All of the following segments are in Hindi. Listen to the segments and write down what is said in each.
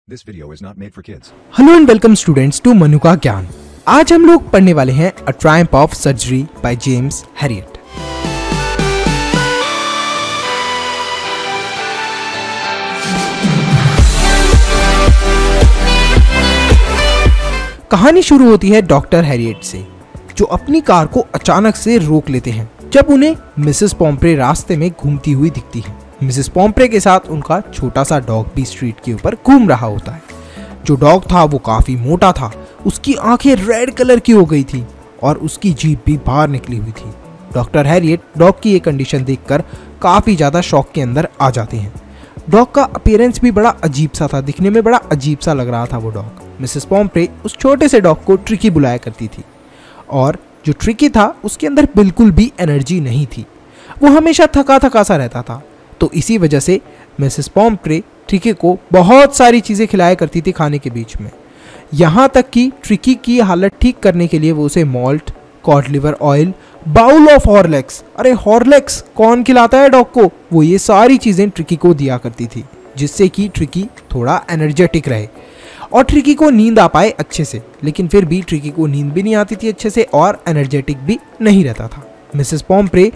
This video is not made for kids. Hello and welcome students to Manu का ज्ञान। आज हम लोग पढ़ने वाले हैं a triumph of surgery by James Herriot. कहानी शुरू होती है डॉक्टर हैरियट से, जो अपनी कार को अचानक से रोक लेते हैं जब उन्हें मिसेस पॉम्प्रे रास्ते में घूमती हुई दिखती है। मिसेस पॉम्प्रे के साथ उनका छोटा सा डॉग भी स्ट्रीट के ऊपर घूम रहा होता है। जो डॉग था वो काफी मोटा था, उसकी आंखें रेड कलर की हो गई थी और उसकी जीभ भी बाहर निकली हुई थी। डॉक्टर हैरियट डॉग की ये कंडीशन देखकर काफी ज्यादा शॉक के अंदर आ जाते हैं। डॉग का अपीयरेंस भी बड़ा अजीब सा था, दिखने में बड़ा अजीब सा लग रहा था वो डॉग। मिसेस पॉम्प्रे उस छोटे से डॉग को ट्रिकी बुलाया करती थी और जो ट्रिकी था उसके अंदर बिल्कुल भी एनर्जी नहीं थी, वो हमेशा थका थका सा रहता था। तो इसी वजह से मिसेस पॉम्प्रे ट्रिकी को बहुत सारी चीज़ें खिलाया करती थी खाने के बीच में। यहाँ तक कि ट्रिकी की हालत ठीक करने के लिए वो उसे malt, cod liver oil, bowl of Horlicks, अरे हॉर्लिक्स कौन खिलाता है डॉग को, वो ये सारी चीज़ें ट्रिकी को दिया करती थी, जिससे कि ट्रिकी थोड़ा एनर्जेटिक रहे और ट्रिकी को नींद आ पाए अच्छे से। लेकिन फिर भी ट्रिकी को नींद भी नहीं आती थी अच्छे से और एनर्जेटिक भी नहीं रहता था। मिसेस पॉम्प्रे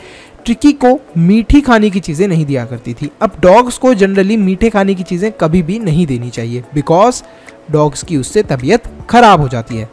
ट्रिकी को मीठी खाने की चीज़ें नहीं दिया करती थी। अब डॉग्स को जनरली मीठे खाने की चीज़ें कभी भी नहीं देनी चाहिए, बिकॉज डॉग्स की उससे तबीयत खराब हो जाती है।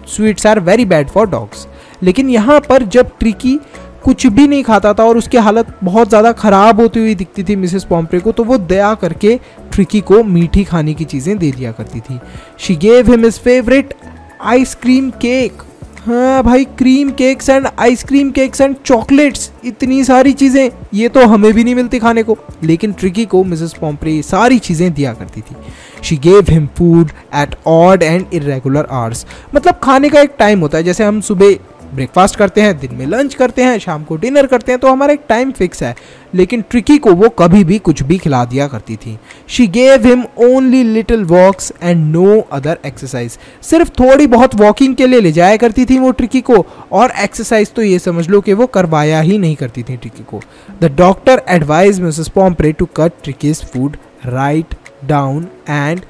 Sweets are very bad for dogs. लेकिन यहाँ पर जब ट्रिकी कुछ भी नहीं खाता था और उसकी हालत बहुत ज़्यादा खराब होती हुई दिखती थी मिसेस पॉम्प्रे को, तो वो दया करके ट्रिकी को मीठी खाने की चीज़ें दे दिया करती थी। She gave him his favourite ice cream cake. हाँ भाई, cream cakes and ice cream cakes and chocolates, इतनी सारी चीज़ें, ये तो हमें भी नहीं मिलती खाने को, लेकिन ट्रिकी को मिसेस पॉम्प्रे ये सारी चीज़ें दिया करती थी। She gave him food at odd and irregular hours. मतलब खाने का एक टाइम होता है, जैसे हम सुबह ब्रेकफास्ट करते हैं, दिन में लंच करते हैं, शाम को डिनर करते हैं, तो हमारा एक टाइम फिक्स है। लेकिन ट्रिकी को वो कभी भी कुछ भी खिला दिया करती थी। She gave him only little walks and no other exercise. सिर्फ थोड़ी बहुत वॉकिंग के लिए ले जाया करती थी वो ट्रिकी को, और एक्सरसाइज तो ये समझ लो कि वो करवाया ही नहीं करती थी ट्रिकी को। The doctor advise Mrs Pumphrey to cut Tricki's food right down and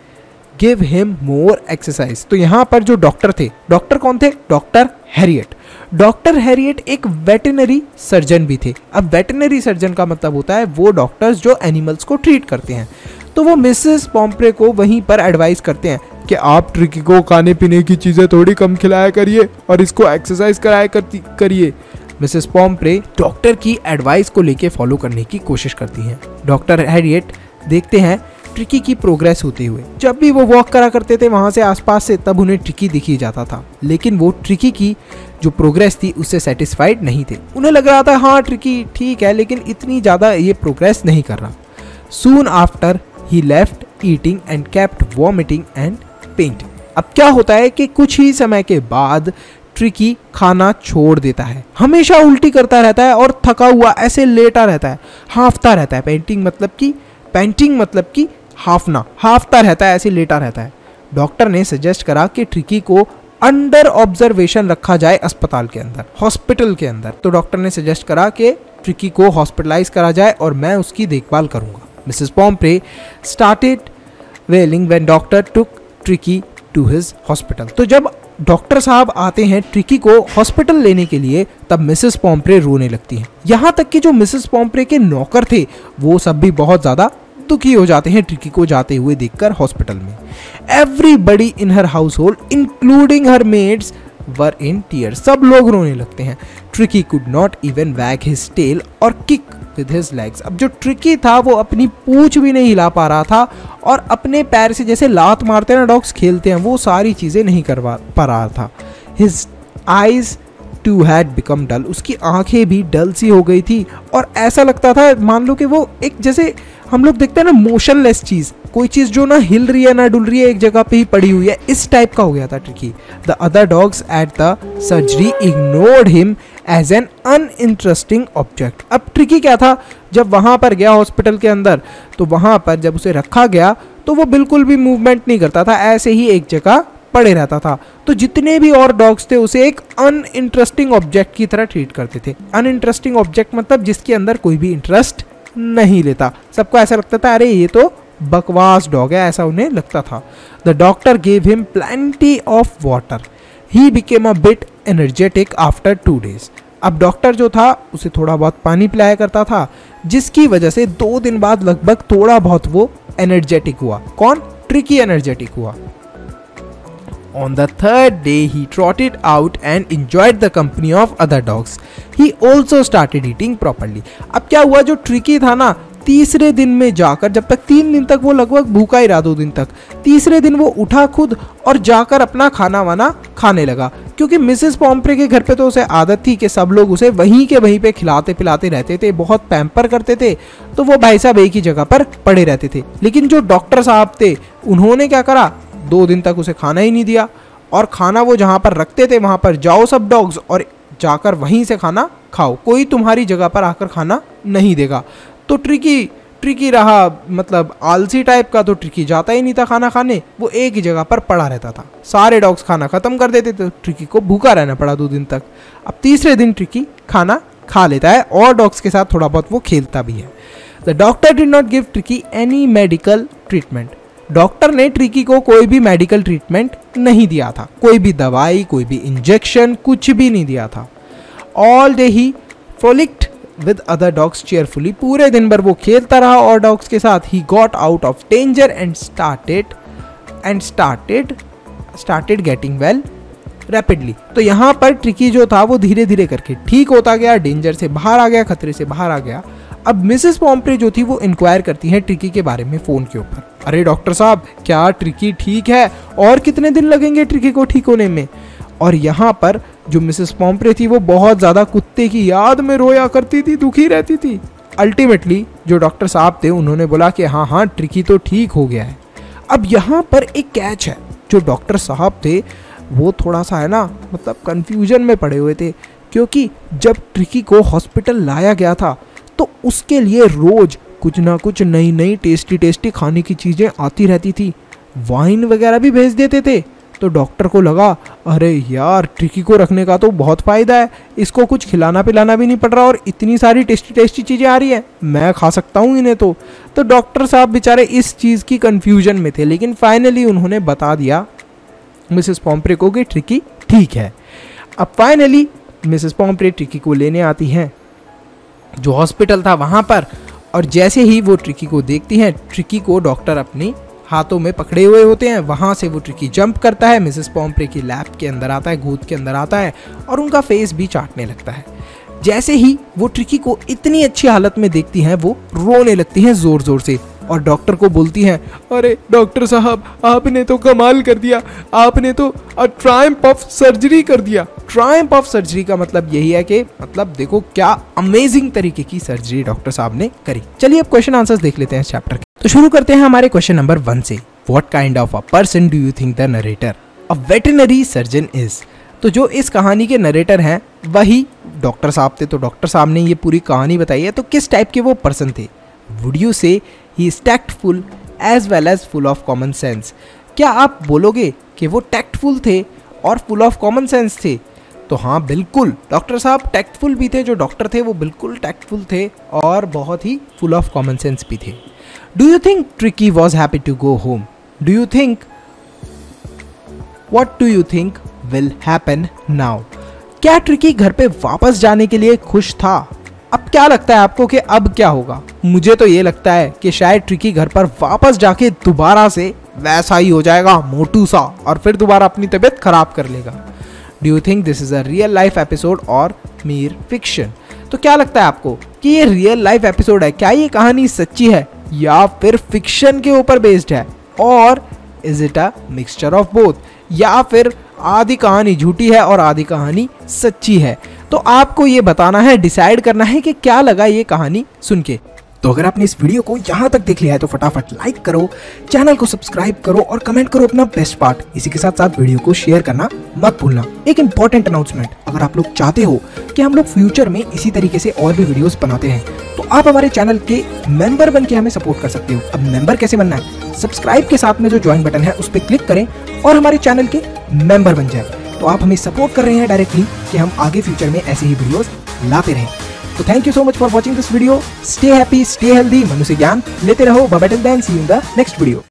give him more exercise. तो यहाँ पर जो डॉक्टर थे, डॉक्टर कौन थे? Doctor Herriot. डॉक्टर हैरियट एक वेटरनरी सर्जन भी थे। अब वेटरनरी सर्जन का मतलब होता है वो डॉक्टर्स जो एनिमल्स को ट्रीट करते हैं। तो वो मिसेस पॉम्प्रे को वहीं पर एडवाइस करते हैं कि आप ट्रिकी को खाने पीने की चीज़ें थोड़ी कम खिलाया करिए और इसको एक्सरसाइज कराया करिए। मिसेस पॉम्प्रे डॉक्टर की एडवाइस को लेके फॉलो करने की कोशिश करती हैं। डॉक्टर हैरियट देखते हैं ट्रिकी की प्रोग्रेस होते हुए। जब भी वो वॉक करा करते थे वहाँ से आसपास से, तब उन्हें ट्रिकी दिखी जाता था, लेकिन वो ट्रिकी की जो प्रोग्रेस थी उससे सेटिस्फाइड नहीं थे। उन्हें लग रहा था हाँ ट्रिकी ठीक है, लेकिन इतनी ज़्यादा ये प्रोग्रेस नहीं कर रहा। Soon after he left eating and kept vomiting and painting. अब क्या होता है कि कुछ ही समय के बाद ट्रिकी खाना छोड़ देता है, हमेशा उल्टी करता रहता है और थका हुआ ऐसे लेटा रहता है, हाफता रहता है। पेंटिंग मतलब कि हाफता रहता है, ऐसे लेटा रहता है। डॉक्टर ने सजेस्ट करा कि ट्रिकी को अंडर ऑब्जर्वेशन रखा जाए अस्पताल के अंदर, हॉस्पिटल के अंदर। तो डॉक्टर ने सजेस्ट करा कि ट्रिकी को हॉस्पिटलाइज करा जाए और मैं उसकी देखभाल करूंगा। Mrs Pumphrey started wailing when doctor took Tricki to his hospital. तो जब डॉक्टर साहब आते हैं ट्रिकी को हॉस्पिटल लेने के लिए, तब मिसेस पॉम्प्रे रोने लगती हैं। यहाँ तक कि जो मिसेस पॉम्प्रे के नौकर थे वो सब भी बहुत ज़्यादा दुखी हो जाते हैं ट्रिकी को जाते हुए देखकर हॉस्पिटल में। Everybody in her household including her maids were in tears. सब लोग रोने लगते हैं। Tricki could not even wag his tail or kick with his legs. अब जो ट्रिकी था वो अपनी पूंछ भी नहीं हिला पा रहा था और अपने पैर से जैसे लात मारते हैं ना डॉग्स, खेलते हैं, वो सारी चीज़ें नहीं कर पा रहा था। His eyes too had become dull. उसकी आंखें भी डल सी हो गई थी और ऐसा लगता था मान लो कि वो एक, जैसे हम लोग देखते हैं ना मोशनलेस चीज़, कोई चीज़ जो ना हिल रही है ना डुल रही है, एक जगह पे ही पड़ी हुई है, इस टाइप का हो गया था Tricki. The other dogs at the surgery ignored him as an uninteresting object. अब ट्रिकी क्या था, जब वहाँ पर गया हॉस्पिटल के अंदर, तो वहाँ पर जब उसे रखा गया तो वो बिल्कुल भी मूवमेंट नहीं करता था, ऐसे ही एक जगह पड़े रहता था। तो जितने भी और डॉग्स थे उसे एक अनइंटरेस्टिंग ऑब्जेक्ट की तरह ट्रीट करते थे। अनइंटरेस्टिंग ऑब्जेक्ट मतलब जिसके अंदर कोई भी इंटरेस्ट नहीं लेता। सबको ऐसा लगता था अरे ये तो बकवास डॉग है, ऐसा उन्हें लगता था। The doctor gave him plenty of water, he became a bit energetic after 2 days। अब डॉक्टर जो था उसे थोड़ा बहुत पानी पिलाया करता था, जिसकी वजह से 2 दिन बाद लगभग थोड़ा बहुत वो एनर्जेटिक हुआ। कौन? ट्रिकी एनर्जेटिक हुआ। On the 3rd day he trotted out and enjoyed the company of other dogs. He also started eating properly. अब क्या हुआ, जो ट्रिकी था ना, तीसरे दिन में जाकर, जब तक 3 दिन तक वो लगभग भूखा ही रहा, 2 दिन तक, तीसरे दिन वो उठा खुद और जाकर अपना खाना वाना खाने लगा। क्योंकि मिसेस पॉम्प्रे के घर पे तो उसे आदत थी कि सब लोग उसे वहीं पे खिलाते पिलाते रहते थे, बहुत पैम्पर करते थे, तो वो भाई साहब एक ही जगह पर पड़े रहते थे। लेकिन जो डॉक्टर साहब थे उन्होंने क्या करा, 2 दिन तक उसे खाना ही नहीं दिया, और खाना वो जहाँ पर रखते थे वहाँ पर जाओ सब डॉग्स और जाकर वहीं से खाना खाओ, कोई तुम्हारी जगह पर आकर खाना नहीं देगा। तो ट्रिकी रहा, मतलब आलसी टाइप का, तो ट्रिकी जाता ही नहीं था खाना खाने, वो एक ही जगह पर पड़ा रहता था। सारे डॉग्स खाना खत्म कर देते थे, तो ट्रिकी को भूखा रहना पड़ा 2 दिन तक। अब तीसरे दिन ट्रिकी खाना खा लेता है और डॉग्स के साथ थोड़ा बहुत वो खेलता भी है। The doctor did not give tricky any medical treatment. Doctor ने ट्रिकी को कोई भी मेडिकल ट्रीटमेंट नहीं दिया था, कोई भी दवाई, कोई भी इंजेक्शन, कुछ भी नहीं दिया था। All day he frolicked with other dogs cheerfully. पूरे दिन भर वो खेलता रहा और डॉग्स के साथ। He got out of danger and started getting well rapidly. तो यहाँ पर ट्रिकी जो था वो धीरे धीरे करके ठीक होता गया, डेंजर से बाहर आ गया, खतरे से बाहर आ गया। अब मिसेस पॉम्प्रे जो थी वो इंक्वायर करती हैं ट्रिकी के बारे में फ़ोन के ऊपर। अरे डॉक्टर साहब, क्या ट्रिकी ठीक है? और कितने दिन लगेंगे ट्रिकी को ठीक होने में? और यहाँ पर जो मिसेस पॉम्प्रे थी वो बहुत ज़्यादा कुत्ते की याद में रोया करती थी, दुखी रहती थी। अल्टीमेटली जो डॉक्टर साहब थे उन्होंने बोला कि हाँ ट्रिकी तो ठीक हो गया है। अब यहाँ पर एक कैच है, जो डॉक्टर साहब थे वो थोड़ा सा है ना, मतलब कन्फ्यूजन में पड़े हुए थे, क्योंकि जब ट्रिकी को हॉस्पिटल लाया गया था तो उसके लिए रोज कुछ ना कुछ नई नई टेस्टी खाने की चीज़ें आती रहती थी, वाइन वगैरह भी भेज देते थे। तो डॉक्टर को लगा, अरे यार ट्रिकी को रखने का तो बहुत फ़ायदा है, इसको कुछ खिलाना पिलाना भी नहीं पड़ रहा और इतनी सारी टेस्टी चीज़ें आ रही हैं, मैं खा सकता हूँ इन्हें। तो डॉक्टर साहब बेचारे इस चीज़ की कन्फ्यूजन में थे, लेकिन फाइनली उन्होंने बता दिया मिसेस पॉम्प्रे को कि ट्रिकी ठीक है। अब फाइनली मिसेस पॉम्प्रे ट्रिकी को लेने आती हैं जो हॉस्पिटल था वहाँ पर, और जैसे ही वो ट्रिकी को देखती हैं, ट्रिकी को डॉक्टर अपने हाथों में पकड़े हुए होते हैं। वहाँ से वो ट्रिकी जंप करता है, मिसेस पॉम्प्रे की लैब के अंदर आता है, गोद के अंदर आता है और उनका फेस भी चाटने लगता है। जैसे ही वो ट्रिकी को इतनी अच्छी हालत में देखती हैं, वो रोने लगती हैं ज़ोर ज़ोर से और डॉक्टर को बोलती हैं, अरे डॉक्टर साहब, आपने तो कमाल कर दिया, आपने तो ट्रायम्फ ऑफ सर्जरी कर दिया। ट्रायम्फ ऑफ सर्जरी का मतलब यही है कि मतलब देखो क्या अमेजिंग तरीके की सर्जरी डॉक्टर साहब ने करी। चलिए अब क्वेश्चन आंसर्स देख लेते हैं इस चैप्टर के। तो शुरू करते हैं हमारे क्वेश्चन नंबर 1 से। What kind of a person do you think the narrator a veterinary surgeon is? तो जो इस कहानी के नरेटर हैं वही डॉक्टर साहब थे। तो डॉक्टर साहब ने ये पूरी कहानी बताई है, तो किस टाइप के वो पर्सन थे? Would you say he is tactful as well as full of common sense? क्या आप बोलोगे कि वो टैक्टफुल थे और फुल ऑफ कॉमन सेंस थे? तो हाँ बिल्कुल, डॉक्टर साहब टैक्टफुल भी थे। जो डॉक्टर थे वो बिल्कुल टैक्टफुल थे और बहुत ही फुल ऑफ कॉमन सेंस भी थे। Do you think Tricki was happy to go home? Do you think, what do you think will happen now? क्या ट्रिकी घर पे वापस जाने के लिए खुश था? अब क्या लगता है आपको कि अब क्या होगा? मुझे तो ये लगता है कि शायद ट्रिकी घर पर वापस जाके दोबारा से वैसा ही हो जाएगा, मोटू सा, और फिर दोबारा अपनी तबीयत खराब कर लेगा। Do you think this is a real life episode और मीर फिक्शन? तो क्या लगता है आपको कि ये रियल लाइफ एपिसोड है? क्या ये कहानी सच्ची है या फिर फिक्शन के ऊपर बेस्ड है? और is it a mixture of both? या फिर आधी कहानी झूठी है और आधी कहानी सच्ची है? तो आपको ये बताना है, डिसाइड करना है कि क्या लगा ये कहानी सुन के। तो अगर आपने इस वीडियो को यहाँ तक देख लिया है तो फटाफट लाइक करो, चैनल को सब्सक्राइब करो और कमेंट करो अपना बेस्ट पार्ट। इसी के साथ साथ वीडियो को शेयर करना मत भूलना। एक इंपॉर्टेंट अनाउंसमेंट, अगर आप लोग चाहते हो कि हम लोग फ्यूचर में इसी तरीके से और भी वीडियोस बनाते हैं तो आप हमारे चैनल के मेंबर बन के हमें सपोर्ट कर सकते हो। अब मेंबर कैसे बनना है? सब्सक्राइब के साथ में जो ज्वाइन बटन है उस पर क्लिक करें और हमारे चैनल के मेंबर बन जाए। तो आप हमें सपोर्ट कर रहे हैं डायरेक्टली कि हम आगे फ्यूचर में ऐसे ही वीडियोस लाते रहें। तो thank you so much for watching this video. Stay happy, stay healthy, मनुष्य ज्ञान लेते रहो। Bye bye till then, see you in the next video.